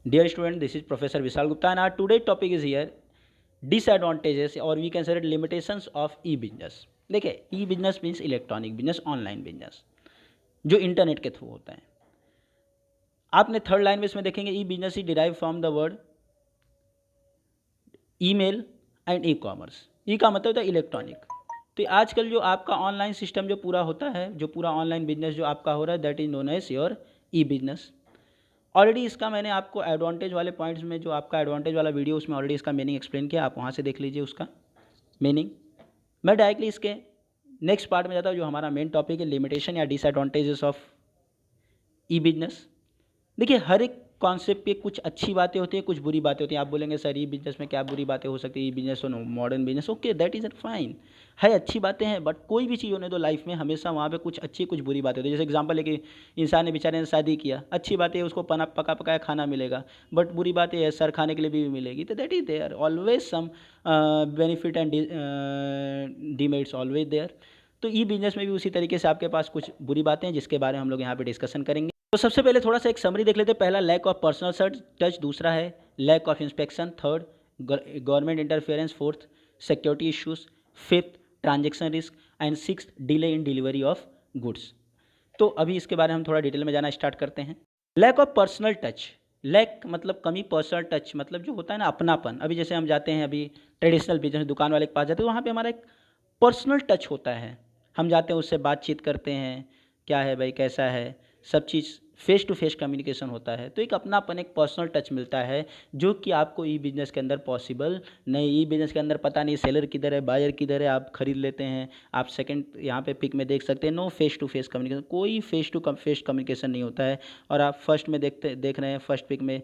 Dear student, this is Professor Vishal Gupta and our today topic is here disadvantages or we can say limitations of e-business. देखिए e-business means electronic business, online business जो internet के through होता है। आपने third line में इसमें देखेंगे e business is derive from the word email and e commerce. E का मतलब होता है इलेक्ट्रॉनिक। तो आजकल जो आपका ऑनलाइन सिस्टम जो पूरा होता है, जो पूरा ऑनलाइन बिजनेस जो आपका हो रहा है, that is known as your e business. Already इसका मैंने आपको एडवांटेज वाले पॉइंट्स में, जो आपका एडवांटेज वाला वीडियो उसमें ऑलरेडी इसका मीनिंग एक्सप्लेन किया, आप वहाँ से देख लीजिए उसका मीनिंग। मैं डायरेक्टली इसके नेक्स्ट पार्ट में जाता हूँ, जो हमारा मेन टॉपिक है लिमिटेशन या डिसएडवांटेजेस ऑफ ई बिजनेस। देखिए हर एक कॉन्सेप्ट पे कुछ अच्छी बातें होती हैं, कुछ बुरी बातें होती हैं। आप बोलेंगे सर ई बिजनेस में क्या बुरी बातें हो सकती है, ई बिजनेस और modern business, okay that is fine है, अच्छी बातें हैं, बट कोई भी चीज़ होने दो लाइफ में, हमेशा वहाँ पे कुछ अच्छी कुछ बुरी बातें होती है। जैसे एग्जांपल है कि इंसान ने बेचारे ने शादी किया, अच्छी बात है उसको पका पकाया खाना मिलेगा, बट बुरी बात है सर खाने के लिए भी मिलेगी, तो that is there always some benefit and demerits always there. तो ई बिजनेस में भी उसी तरीके से आपके पास कुछ बुरी बातें हैं जिसके बारे में हम लोग यहाँ पे डिस्कशन करेंगे। तो सबसे पहले थोड़ा सा एक समरी देख लेते हैं। पहला लैक ऑफ पर्सनल टच, दूसरा है lack of inspection, third government interference, fourth security issues, fifth transaction risk and sixth delay in delivery of goods. तो अभी इसके बारे में हम थोड़ा डिटेल में जाना स्टार्ट करते हैं। Lack of personal touch, lack मतलब कमी, पर्सनल टच मतलब जो होता है ना अपनापन। अभी जैसे हम जाते हैं अभी ट्रेडिशनल बिजनेस दुकान वाले के पास जाते हैं, वहाँ पे हमारा एक पर्सनल टच होता है। हम जाते हैं उससे बातचीत करते हैं, क्या है भाई कैसा है, सब चीज़ फेस टू फेस कम्युनिकेशन होता है। तो एक अपनापन, एक पर्सनल टच मिलता है जो कि आपको ई बिज़नेस के अंदर पॉसिबल नहीं। ई बिज़नेस के अंदर पता नहीं सेलर किधर है, बायर किधर है, आप खरीद लेते हैं। आप सेकंड यहाँ पे पिक में देख सकते हैं, no face to face communication, कोई फेस टू फेस कम्युनिकेशन नहीं होता है। और आप फर्स्ट में देख रहे हैं फर्स्ट पिक में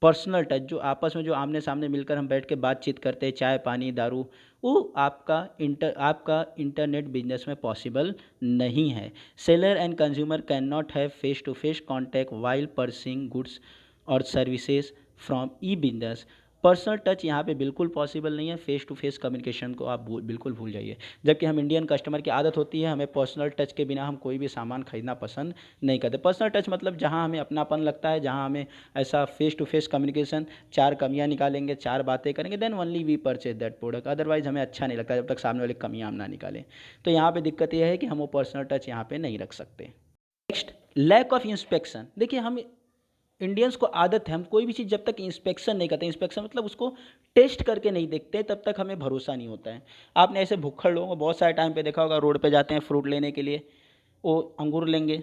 पर्सनल टच, जो आपस में जो आमने सामने मिलकर हम बैठ के बातचीत करते हैं, चाय पानी दारू, वो आपका इंटरनेट बिजनेस में पॉसिबल नहीं है। Seller and consumer can not have face to face contact while purchasing goods और services from e business. Personal touch यहाँ पे बिल्कुल पॉसिबल नहीं है। फेस टू फेस कम्युनिकेशन को आप बिल्कुल भूल जाइए। जबकि हम इंडियन कस्टमर की आदत होती है, हमें पर्सनल टच के बिना हम कोई भी सामान खरीदना पसंद नहीं करते। पर्सनल टच मतलब जहाँ हमें अपनापन लगता है, जहाँ हमें ऐसा फेस टू फेस कम्युनिकेशन, चार कमियाँ निकालेंगे, चार बातें करेंगे, then only we purchase that product. Otherwise हमें अच्छा नहीं लगता जब तक सामने वाले कमियाँ हम ना निकालें। तो यहाँ पे दिक्कत यह है कि हम वो पर्सनल टच यहाँ पे नहीं रख सकते। Next lack of inspection. देखिए हम इंडियंस को आदत है, हम कोई भी चीज़ जब तक इंस्पेक्शन नहीं करते, इंस्पेक्शन मतलब उसको टेस्ट करके नहीं देखते, तब तक हमें भरोसा नहीं होता है। आपने ऐसे भुक्खड़ लोगों को बहुत सारे टाइम पे देखा होगा, रोड पे जाते हैं फ्रूट लेने के लिए, वो अंगूर लेंगे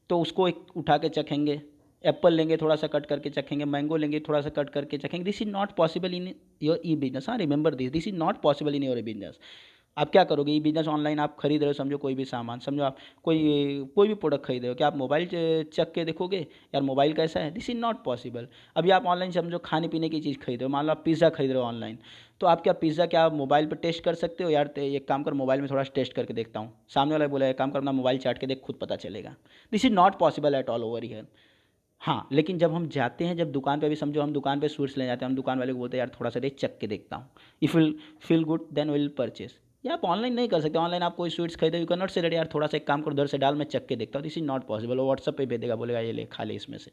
तो उसको एक उठा के चखेंगे, एप्पल लेंगे थोड़ा सा कट करके चखेंगे, मैंगो लेंगे थोड़ा सा कट करके चखेंगे। This is not possible in your e business. हाँ remember this is not possible in your e business. आप क्या करोगे, ई बिजनेस ऑनलाइन आप खरीद रहे हो, समझो कोई भी सामान, समझो आप कोई भी प्रोडक्ट खरीद रहे हो, क्या आप मोबाइल चख के देखोगे यार मोबाइल कैसा है? This is not possible. अभी आप ऑनलाइन समझो खाने पीने की चीज़ खरीद रहे हो, मान लो आप पिज़्ज़ा खरीद रहे हो ऑनलाइन, तो आप क्या पिज़्ज़ा क्या आप मोबाइल पर टेस्ट कर सकते हो? यार एक काम कर, मोबाइल में थोड़ा टेस्ट करके देखता हूँ, सामने वाला बोला एक काम कर अपना मोबाइल चाट के देख, खुद पता चलेगा। This is not possible at all over here. हाँ लेकिन जब हम जाते हैं, जब दुकान पे भी समझो हम दुकान पे स्वीट्स ले जाते हैं, हम दुकान वाले को बोलते हैं यार थोड़ा सा देख चख के देखता हूँ, if will feel good then will purchase. या आप ऑनलाइन नहीं कर सकते, ऑनलाइन आप कोई स्वीट्स खरीदो, यू कैन नॉट से यार थोड़ा सा एक काम करो उधर से डाल मैं चख के देखता हूँ। This is not possible. वो व्हाट्सअप पे भेज देगा, बोलेगा ये ले खा ले इसमें से।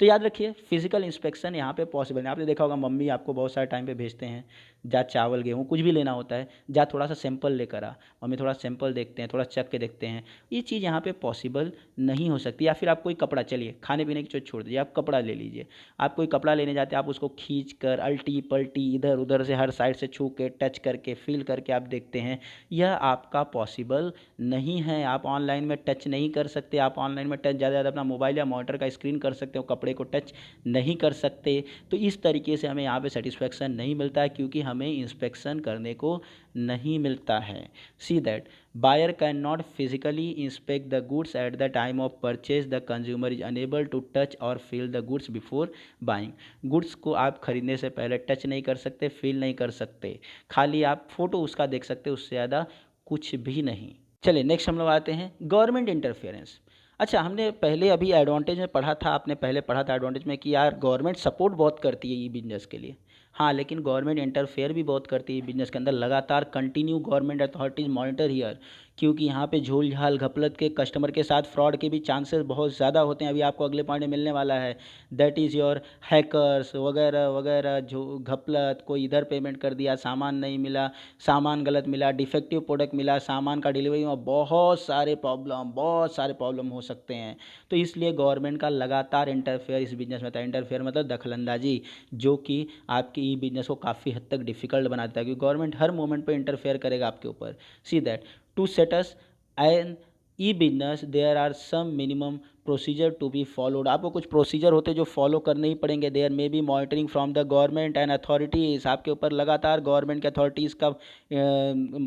तो याद रखिए फिजिकल इंस्पेक्शन यहाँ पे पॉसिबल नहीं। आपने देखा होगा मम्मी आपको बहुत सारे टाइम पे भेजते हैं, जा चावल गेहूँ कुछ भी लेना होता है, जा थोड़ा सा सैंपल लेकर आ, मम्मी थोड़ा सैंपल देखते हैं, थोड़ा चख के देखते हैं। ये चीज़ यहाँ पे पॉसिबल नहीं हो सकती। या फिर आप कोई कपड़ा, चलिए खाने पीने की चीज़ छोड़ दीजिए, आप कपड़ा ले लीजिए। आप कोई कपड़ा लेने जाते हैं, आप उसको खींच कर अल्टी पल्टी इधर उधर से हर साइड से छू के टच करके फील करके आप देखते हैं, यह आपका पॉसिबल नहीं है। आप ऑनलाइन में टच नहीं कर सकते। आप ऑनलाइन में टच ज़्यादा अपना मोबाइल या मॉनिटर का स्क्रीन कर सकते हो, कपड़े को टच नहीं कर सकते। तो इस तरीके से हमें यहाँ पे सेटिस्फेक्शन नहीं मिलता है, क्योंकि हमें इंस्पेक्शन करने को नहीं मिलता है। See that buyer can not physically inspect the goods at the time of purchase, the consumer is unable to touch और feel the goods before buying. Goods को आप खरीदने से पहले टच नहीं कर सकते, फील नहीं कर सकते, खाली आप फोटो उसका देख सकते, उससे ज़्यादा कुछ भी नहीं। चलिए नेक्स्ट हम लोग आते हैं गवर्नमेंट इंटरफेरेंस। अच्छा हमने पहले अभी एडवांटेज में पढ़ा था, आपने पहले पढ़ा था एडवांटेज में कि यार गवर्नमेंट सपोर्ट बहुत करती है ई बिजनेस के लिए। हाँ लेकिन गवर्नमेंट इंटरफेयर भी बहुत करती है बिजनेस के अंदर, लगातार continue government authorities monitor here क्योंकि यहाँ पे झोल झाल घपलत के कस्टमर के साथ फ्रॉड के भी चांसेस बहुत ज़्यादा होते हैं। अभी आपको अगले पॉइंट में मिलने वाला है, दैट इज़ योर हैकर्स वगैरह वगैरह, जो घपलत, कोई इधर पेमेंट कर दिया, सामान नहीं मिला, सामान गलत मिला, डिफेक्टिव प्रोडक्ट मिला, सामान का डिलीवरी में बहुत सारे प्रॉब्लम हो सकते हैं। तो इसलिए गवर्नमेंट का लगातार इंटरफेयर इस बिज़नेस में था। इंटरफेयर मतलब दखलंदाजी, जो कि आपकी ई बिज़नेस को काफ़ी हद तक डिफ़िकल्ट बनाता है, क्योंकि गवर्नमेंट हर मोमेंट पे इंटरफेयर करेगा आपके ऊपर। See that to set us an e business there are some minimum procedure to be followed. आपको कुछ प्रोसीजर होते हैं जो फॉलो करने ही पड़ेंगे। There may be monitoring from the government and authorities, आपके ऊपर लगातार गवर्नमेंट के अथॉरिटीज़ का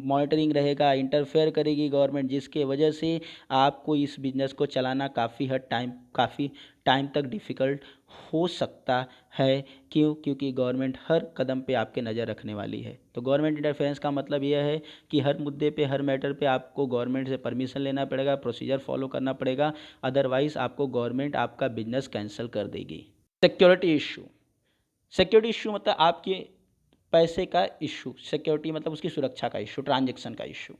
मॉनिटरिंग रहेगा, इंटरफेयर करेगी गवर्नमेंट, जिसके वजह से आपको इस बिज़नेस को चलाना काफ़ी टाइम तक डिफ़िकल्ट हो सकता है। क्यों? क्योंकि गवर्नमेंट हर कदम पे आपके नज़र रखने वाली है। तो गवर्नमेंट इंटरफेरेंस का मतलब यह है कि हर मुद्दे पे, हर मैटर पे आपको गवर्नमेंट से परमिशन लेना पड़ेगा, प्रोसीजर फॉलो करना पड़ेगा, अदरवाइज़ आपको गवर्नमेंट आपका बिजनेस कैंसिल कर देगी। सिक्योरिटी इशू मतलब आपके पैसे का इशू, सिक्योरिटी मतलब उसकी सुरक्षा का इशू, ट्रांजैक्शन का इशू।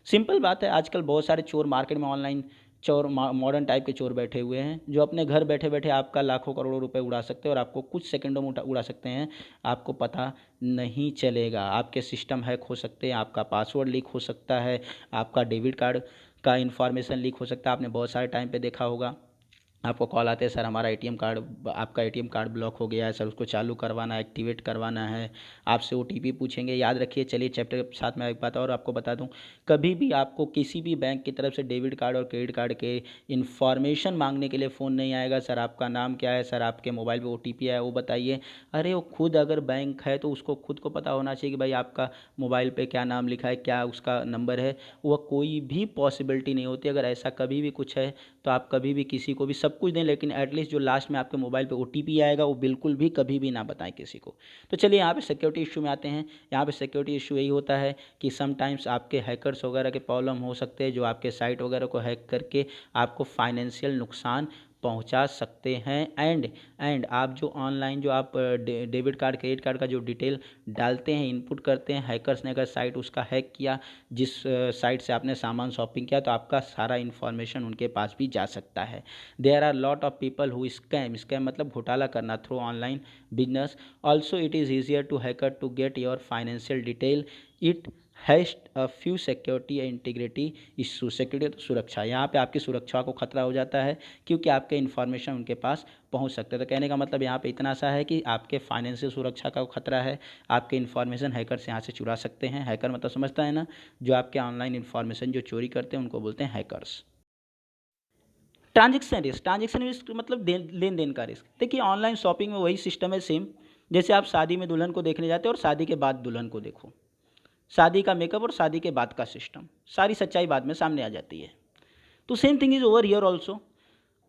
सिंपल बात है, आजकल बहुत सारे चोर मार्केट में, ऑनलाइन चोर, मॉडर्न टाइप के चोर बैठे हुए हैं, जो अपने घर बैठे बैठे आपका लाखों करोड़ों रुपए उड़ा सकते हैं और आपको कुछ सेकंडों में उड़ा सकते हैं, आपको पता नहीं चलेगा। आपके सिस्टम हैक हो सकते हैं, आपका पासवर्ड लीक हो सकता है, आपका डेबिट कार्ड का इंफॉर्मेशन लीक हो सकता है। आपने बहुत सारे टाइम पे देखा होगा, आपको कॉल आते हैं, सर हमारा एटीएम कार्ड, आपका एटीएम कार्ड ब्लॉक हो गया है सर, उसको चालू करवाना है, एक्टिवेट करवाना है, आपसे ओटीपी पूछेंगे। याद रखिए, चलिए चैप्टर के साथ में एक बात और आपको बता दूं, कभी भी आपको किसी भी बैंक की तरफ से डेबिट कार्ड और क्रेडिट कार्ड के इन्फॉर्मेशन मांगने के लिए फ़ोन नहीं आएगा, सर आपका नाम क्या है, सर आपके मोबाइल पर ओटीपी आया वो बताइए। अरे वो खुद अगर बैंक है तो उसको खुद को पता होना चाहिए कि भाई आपका मोबाइल पर क्या नाम लिखा है, क्या उसका नंबर है। वह कोई भी पॉसिबिलिटी नहीं होती। अगर ऐसा कभी भी कुछ है तो आप कभी भी किसी को भी सब कुछ दें, लेकिन एटलीस्ट जो लास्ट में आपके मोबाइल पे ओटीपी आएगा वो बिल्कुल भी कभी भी ना बताएं किसी को। तो चलिए यहाँ पे सिक्योरिटी इशू में आते हैं। यहाँ पे सिक्योरिटी इशू यही होता है कि समटाइम्स आपके हैकर्स वगैरह के प्रॉब्लम हो सकते हैं, जो आपके साइट वगैरह को हैक करके आपको फाइनेंशियल नुकसान पहुंचा सकते हैं। एंड आप जो ऑनलाइन जो आप डेबिट कार्ड, क्रेडिट कार्ड का जो डिटेल डालते हैं, इनपुट करते हैं, हैकर्स ने अगर साइट उसका हैक किया, जिस साइट से आपने सामान शॉपिंग किया, तो आपका सारा इन्फॉर्मेशन उनके पास भी जा सकता है। There are lot of people who scam मतलब घोटाला करना through online business. Also it is easier to hacker to get your financial detail. It has a few security and integrity issue. Security तो सुरक्षा, यहाँ पे आपकी सुरक्षा को खतरा हो जाता है, क्योंकि आपके इन्फॉर्मेशन उनके पास पहुँच सकते हैं। तो कहने का मतलब यहाँ पे इतना सा है कि आपके फाइनेंशियल सुरक्षा का खतरा है, आपके इन्फॉर्मेशन हैकर्स यहाँ से चुरा सकते हैं। हैकर मतलब समझता है ना, जो आपके ऑनलाइन इन्फॉर्मेशन जो चोरी करते हैं उनको बोलते हैं हैकर्स। ट्रांजेक्शन रिस्क मतलब लेन देन का रिस्क। देखिए ऑनलाइन शॉपिंग में वही सिस्टम है सेम, जैसे आप शादी में दुल्हन को देखने जाते हो और शादी के बाद दुल्हन को देखो, शादी का मेकअप और शादी के बाद का सिस्टम, सारी सच्चाई बाद में सामने आ जाती है। तो same thing is over here also.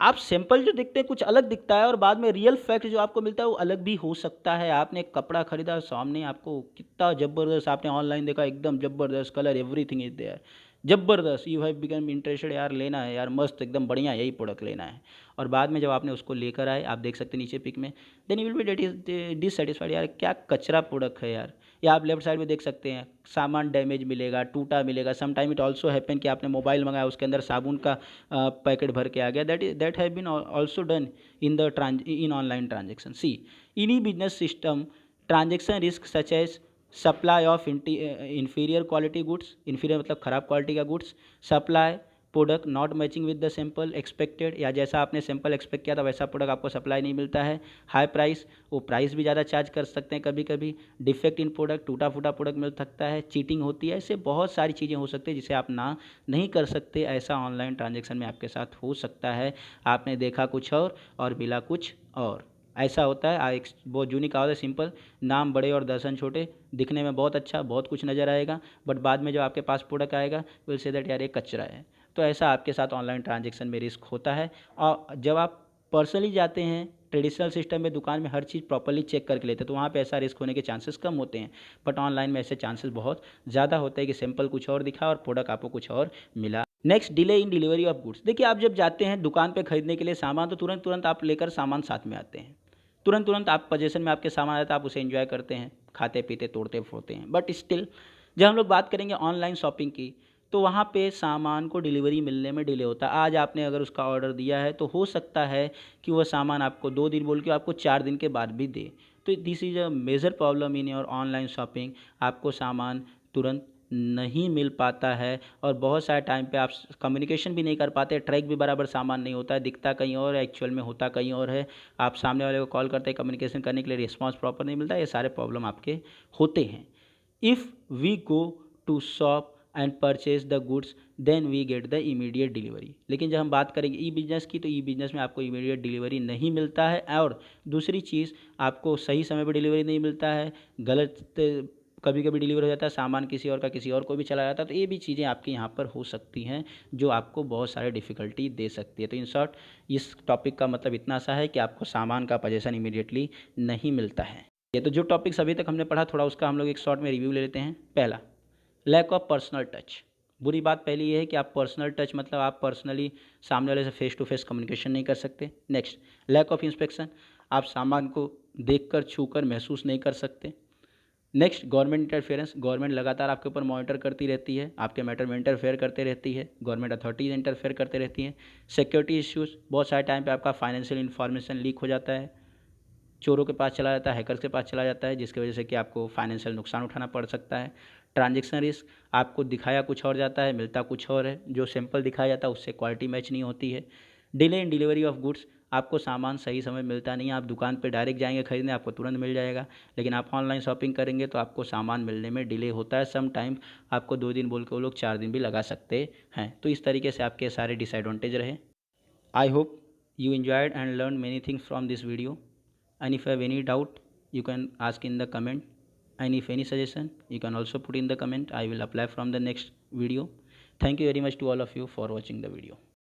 आप सैंपल जो दिखते हैं कुछ अलग दिखता है और बाद में रियल फैक्ट जो आपको मिलता है वो अलग भी हो सकता है। आपने एक कपड़ा खरीदा, सामने आपको कितना ज़बरदस्त, आपने ऑनलाइन देखा एकदम ज़बरदस्त कलर, एवरीथिंग इज देयर, ज़बरदस्त, यू हैव बिकम इंटरेस्टेड, यार लेना है यार, मस्त एकदम बढ़िया यही प्रोडक्ट लेना है। और बाद में जब आपने उसको लेकर आए, आप देख सकते हैं नीचे पिक में, then you will be dissatisfied, यार क्या कचरा प्रोडक्ट है यार। या आप लेफ्ट साइड में देख सकते हैं, सामान डैमेज मिलेगा, टूटा मिलेगा। Some time it also happen कि आपने मोबाइल मंगाया, उसके अंदर साबुन का पैकेट भर के आ गया। That have been also done in online transaction. See in business system transaction risk such as supply of inferior quality goods, inferior मतलब ख़राब क्वालिटी का goods, supply product not matching with the sample expected, या जैसा आपने sample expect किया था वैसा product आपको सप्लाई नहीं मिलता है। हाई प्राइस, वो प्राइस भी ज़्यादा चार्ज कर सकते हैं कभी कभी। डिफेक्ट इन प्रोडक्ट, टूटा फूटा प्रोडक्ट मिल सकता है। चीटिंग होती है, ऐसे बहुत सारी चीज़ें हो सकती है जिसे आप ना नहीं कर सकते। ऐसा ऑनलाइन ट्रांजेक्शन में आपके साथ हो सकता है। आपने देखा कुछ और मिला कुछ और, ऐसा होता है। एक बहुत जूनी कहावत है, सिंपल, नाम बड़े और दर्शन छोटे। दिखने में बहुत अच्छा, बहुत कुछ नज़र आएगा, बट बाद में जब आपके पास प्रोडक्ट आएगा विल से दैट यार ये कचरा है। तो ऐसा आपके साथ ऑनलाइन ट्रांजेक्शन में रिस्क होता है। और जब आप पर्सनली जाते हैं ट्रेडिशनल सिस्टम में, दुकान में हर चीज़ प्रॉपर्ली चेक करके लेते हैं, तो वहाँ पे ऐसा रिस्क होने के चांसेस कम होते हैं। बट ऑनलाइन में ऐसे चांसेस बहुत ज़्यादा होते हैं कि सैंपल कुछ और दिखा और प्रोडक्ट आपको कुछ और मिला। Next, delay in delivery of goods. देखिए आप जब जाते हैं दुकान पे खरीदने के लिए सामान, तो तुरंत तुरंत आप लेकर सामान साथ में आते हैं, तुरंत तुरंत आप पोजेशन में आपके सामान आता है, आप उसे एंजॉय करते हैं, खाते पीते तोड़ते फोड़ते हैं। बट स्टिल जब हम लोग बात करेंगे ऑनलाइन शॉपिंग की, तो वहाँ पे सामान को डिलीवरी मिलने में डिले होता है। आज आपने अगर उसका ऑर्डर दिया है तो हो सकता है कि वह सामान आपको 2 दिन बोल के आपको 4 दिन के बाद भी दे। तो this is a major problem in your online shopping. आपको सामान तुरंत नहीं मिल पाता है और बहुत सारे टाइम पे आप कम्युनिकेशन भी नहीं कर पाते, ट्रैक भी बराबर सामान नहीं होता है, दिखता कहीं और है, एक्चुअल में होता कहीं और है। आप सामने वाले को कॉल करते हैं कम्युनिकेशन करने के लिए, रिस्पांस प्रॉपर नहीं मिलता, ये सारे प्रॉब्लम आपके होते हैं। If we go to shop and purchase the goods then we get the immediate delivery. लेकिन जब हम बात करेंगे ई बिज़नेस की, तो ई बिज़नेस में आपको इमीडिएट डिलीवरी नहीं मिलता है। और दूसरी चीज़, आपको सही समय पर डिलीवरी नहीं मिलता है, गलत कभी कभी डिलीवर हो जाता है सामान, किसी और का किसी और को भी चला जाता है। तो ये भी चीज़ें आपके यहाँ पर हो सकती हैं जो आपको बहुत सारे डिफ़िकल्टी दे सकती है। तो इन शॉर्ट इस टॉपिक का मतलब इतना सा है कि आपको सामान का पोजेसन इमीडिएटली नहीं मिलता है। ये तो जो टॉपिक्स अभी तक हमने पढ़ा, थोड़ा उसका हम लोग एक शॉर्ट में रिव्यू ले लेते हैं। पहला, लैक ऑफ पर्सनल टच। बुरी बात पहली ये है कि आप पर्सनल टच मतलब आप पर्सनली सामने वाले से फेस टू फेस कम्युनिकेशन नहीं कर सकते। नेक्स्ट, लैक ऑफ इंस्पेक्शन, आप सामान को देखकर छूकर महसूस नहीं कर सकते। नेक्स्ट, गवर्नमेंट इंटरफेरेंस, गवर्नमेंट लगातार आपके ऊपर मॉनिटर करती रहती है, आपके मैटर में इंटरफेयर करते रहती है, गवर्नमेंट अथॉरिटीज इंटरफेयर करते रहती हैं। सिक्योरिटी इश्यूज़, बहुत सारे टाइम पे आपका फाइनेंशियल इन्फॉर्मेशन लीक हो जाता है, चोरों के पास चला जाता है, हैकर्स के पास चला जाता है, जिसकी वजह से कि आपको फाइनेंशियल नुकसान उठाना पड़ सकता है। ट्रांजैक्शन रिस्क, आपको दिखाया कुछ और जाता है, मिलता कुछ और है, जो सैंपल दिखाया जाता है उससे क्वालिटी मैच नहीं होती है। Delay in delivery of goods, आपको सामान सही समय मिलता नहीं है। आप दुकान पे डायरेक्ट जाएंगे खरीदने, आपको तुरंत मिल जाएगा, लेकिन आप ऑनलाइन शॉपिंग करेंगे तो आपको सामान मिलने में डिले होता है। सम टाइम आपको 2 दिन बोल के वो लोग 4 दिन भी लगा सकते हैं। तो इस तरीके से आपके सारे डिसएडवांटेज रहे। I hope you enjoyed and learned many things from this video, and if you have any doubt you can ask in the comment, and if any suggestion you can also put in the comment. I will apply from the next video. Thank you very much to all of you for watching the video.